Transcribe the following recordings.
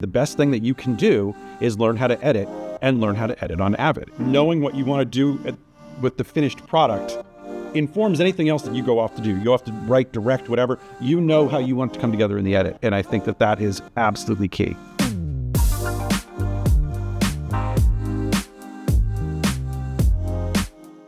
The best thing that you can do is learn how to edit and learn how to edit on Avid. Knowing what you want to do with the finished product informs anything else that you go off to do. You go off to write, direct, whatever. You know how you want to come together in the edit. And I think that that is absolutely key.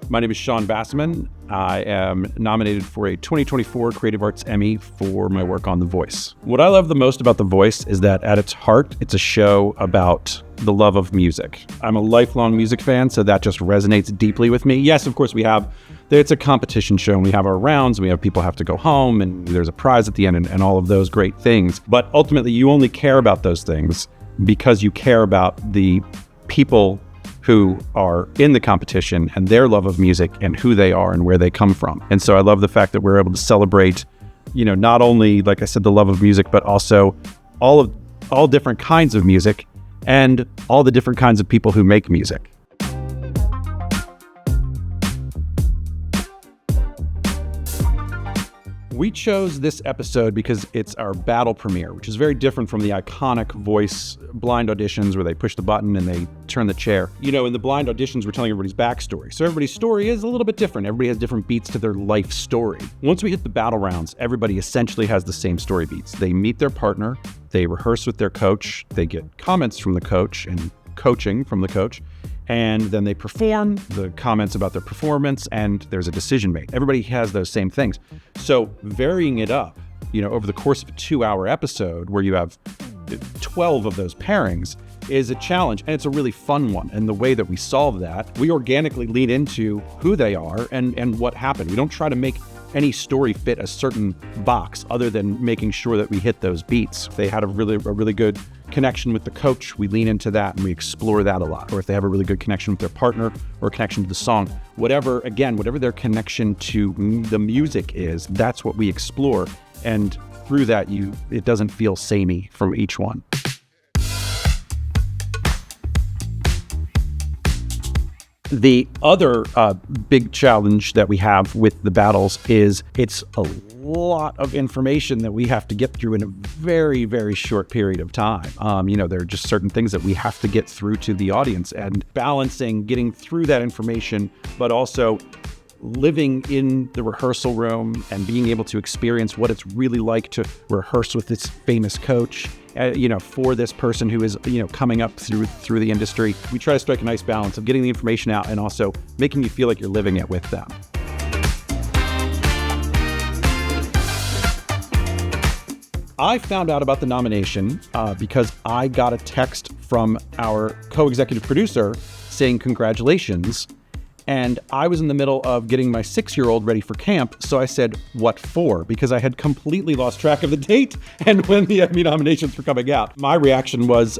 My name is Sean Basaman. I am nominated for a 2024 Creative Arts Emmy for my work on The Voice. What I love the most about The Voice is that at its heart, it's a show about the love of music. I'm a lifelong music fan, so that just resonates deeply with me. Yes, of course, it's a competition show, and we have our rounds, and we have people have to go home, and there's a prize at the end, and all of those great things. But ultimately, you only care about those things because you care about the people who are in the competition and their love of music and who they are and where they come from. And so I love the fact that we're able to celebrate, not only, like I said, the love of music, but also all different kinds of music and all the different kinds of people who make music. We chose this episode because it's our battle premiere, which is very different from the iconic Voice blind auditions where they push the button and they turn the chair. In the blind auditions, we're telling everybody's backstory. So everybody's story is a little bit different. Everybody has different beats to their life story. Once we hit the battle rounds, everybody essentially has the same story beats. They meet their partner, they rehearse with their coach, they get comments from the coach and coaching from the coach, and then they perform the comments about their performance, and there's a decision made. Everybody has those same things. So varying it up, over the course of a 2-hour episode where you have 12 of those pairings is a challenge, and it's a really fun one. And the way that we solve that, we organically lead into who they are and what happened. We don't try to make any story fit a certain box other than making sure that we hit those beats. If they had a really good connection with the coach, we lean into that and we explore that a lot. Or if they have a really good connection with their partner or a connection to the song, whatever their connection to the music is, that's what we explore. And through that, it doesn't feel samey from each one. The other big challenge that we have with the battles is it's a lot of information that we have to get through in a very, very short period of time. There are just certain things that we have to get through to the audience, and balancing getting through that information, but also living in the rehearsal room and being able to experience what it's really like to rehearse with this famous coach, for this person who is, coming up through the industry. We try to strike a nice balance of getting the information out and also making you feel like you're living it with them. I found out about the nomination because I got a text from our co-executive producer saying congratulations. And I was in the middle of getting my 6-year-old ready for camp. So I said, what for? Because I had completely lost track of the date and when the Emmy nominations were coming out. My reaction was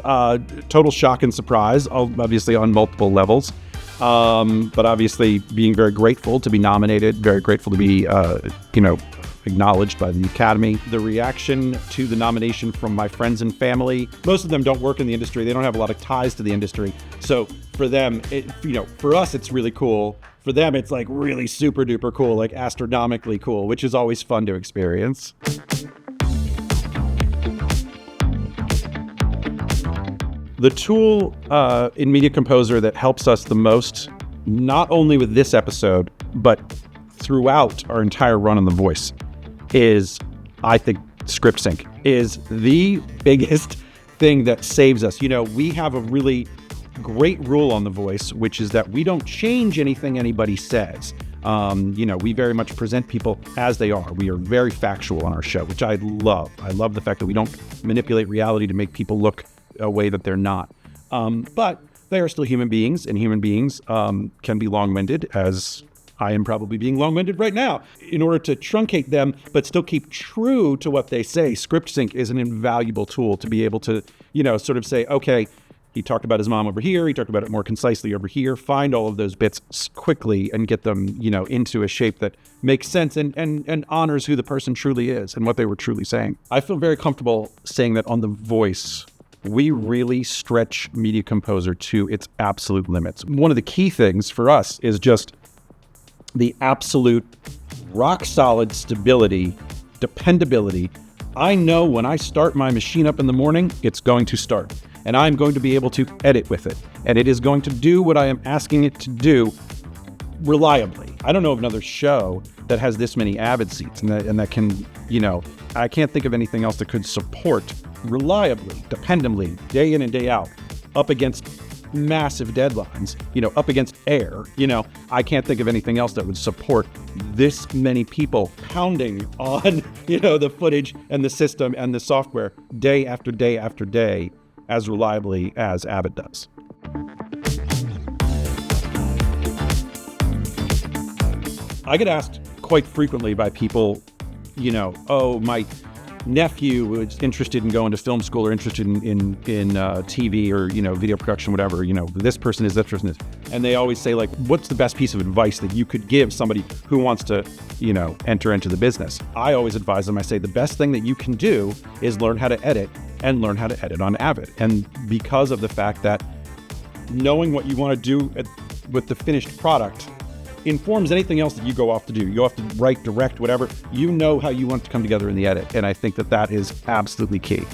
total shock and surprise, obviously on multiple levels. But obviously being very grateful to be nominated, very grateful to be, acknowledged by the Academy. The reaction to the nomination from my friends and family, most of them don't work in the industry. They don't have a lot of ties to the industry. So for them, for us, it's really cool. For them, it's like really super duper cool, like astronomically cool, which is always fun to experience. The tool in Media Composer that helps us the most, not only with this episode, but throughout our entire run on The Voice, is, I think, Script Sync is the biggest thing that saves us. We have a really great rule on The Voice, which is that we don't change anything anybody says. We very much present people as they are. We are very factual on our show, which I love. I love the fact that we don't manipulate reality to make people look a way that they're not. But they are still human beings, and human beings can be long-winded, as I am probably being long-winded right now. In order to truncate them, but still keep true to what they say, Script Sync is an invaluable tool to be able to, sort of say, okay, he talked about his mom over here, he talked about it more concisely over here, find all of those bits quickly and get them, into a shape that makes sense and honors who the person truly is and what they were truly saying. I feel very comfortable saying that on The Voice, we really stretch Media Composer to its absolute limits. One of the key things for us is just the absolute rock solid stability, dependability I know when I start my machine up in the morning, it's going to start. And I'm going to be able to edit with it. And it is going to do what I am asking it to do reliably. I don't know of another show that has this many Avid seats and that can, I can't think of anything else that could support reliably, dependably, day in and day out, up against massive deadlines, up against air. I can't think of anything else that would support this many people pounding on, the footage and the system and the software day after day after day as reliably as Avid does. I get asked quite frequently by people, my nephew was interested in going to film school or interested in TV or, video production, whatever, this person is, that person is. And they always say, like, what's the best piece of advice that you could give somebody who wants to, enter into the business? I always advise them, I say, the best thing that you can do is learn how to edit and learn how to edit on Avid. And because of the fact that knowing what you want to do with the finished product informs anything else that you go off to do. You go off to write, direct, whatever. You know how you want it to come together in the edit. And I think that is absolutely key.